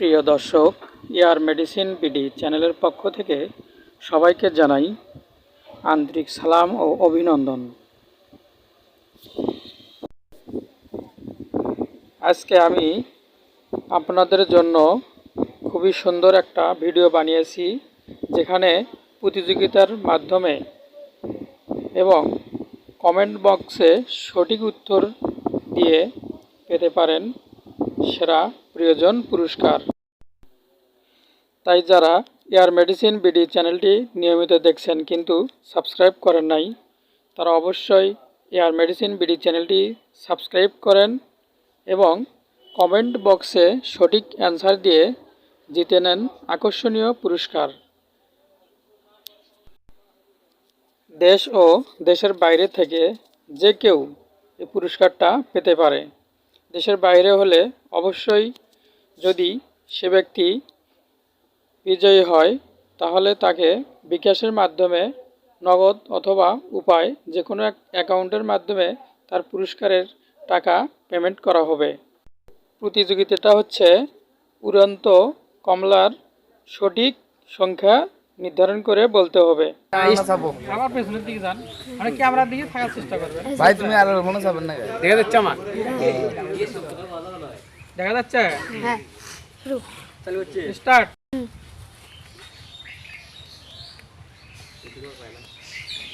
প্রিয় দর্শক, air medicine BD চ্যানেলের পক্ষ থেকে সবাইকে জানাই আন্তরিক সালাম ও অভিনন্দন। আজকে আমি আপনাদের জন্য খুবই সুন্দর একটা ভিডিও বানিয়েছি, যেখানে প্রতিযোগিতার মাধ্যমে এবং কমেন্ট বক্সে সঠিক উত্তর দিয়ে পেতে পারেন সেরা প্রিয়জন পুরস্কার। তাই যারা এয়ার মেডিসিন বিডি চ্যানেলটি নিয়মিত দেখছেন কিন্তু সাবস্ক্রাইব করেন নাই, তারা অবশ্যই এয়ার মেডিসিন বিডি চ্যানেলটি সাবস্ক্রাইব করেন এবং কমেন্ট বক্সে সঠিক অ্যান্সার দিয়ে জিতে নেন আকর্ষণীয় পুরস্কার। দেশ ও দেশের বাইরে থেকে যে কেউ এই পুরস্কারটা পেতে পারে। দেশের বাইরে হলে অবশ্যই, যদি সে ব্যক্তি বিজয়ী হয় তাহলে তাকে বিকাশের মাধ্যমে নগদ অথবা উপায় যে কোনো এক অ্যাকাউন্টের মাধ্যমে তার পুরস্কারের টাকা পেমেন্ট করা হবে। প্রতিযোগিতাটা হচ্ছে উড়ন্ত কমলার সঠিক সংখ্যা নির্ধারণ করে বলতে হবে। আবার পেছনের দিকে যান, মানে ক্যামেরার দিকে থাকার চেষ্টা করবেন। ভাই তুমি আর মনে যাবেন না? দেখা যাচ্ছে আমার? দেখা যাচ্ছে? হ্যাঁ, শুরু। স্টার্ট।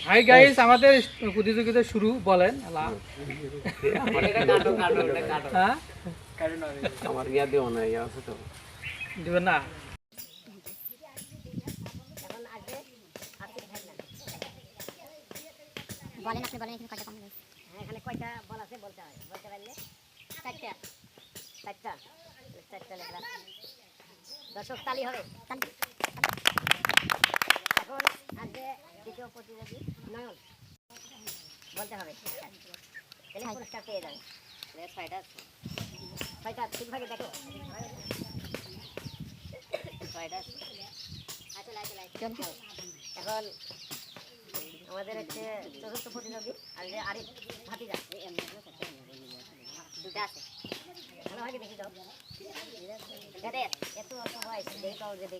হাই গাইস, আমাদের প্রতিযোগিতা শুরু। বলেন। হ্যাঁ, আমার ইয়া দেও না, ইয়া আছে তো দিবেন না? বলেন, আপনি বলেন এখানে কয়টা কম গেছে? হ্যাঁ, এখানে কয়টা বল আছে বলতে হয়। বলতে পারলে চারটা। চারটা লেখা। দর্শক তালি হবে। এখন আজকে দ্বিতীয় প্রতিযোগী নয়ন, বলতে হবে। তাহলে পুরস্কার পেয়ে যাবে। ছয়টা ঠিকভাবে দেখো। ছয়টা। এখন আমাদের হচ্ছে চতুর্থ প্রতিযোগী আর যে আরিফ ভাতিজা, দুটা আছে। ভালো হয় দেখি দাও। এত অল্প বয়স দেখি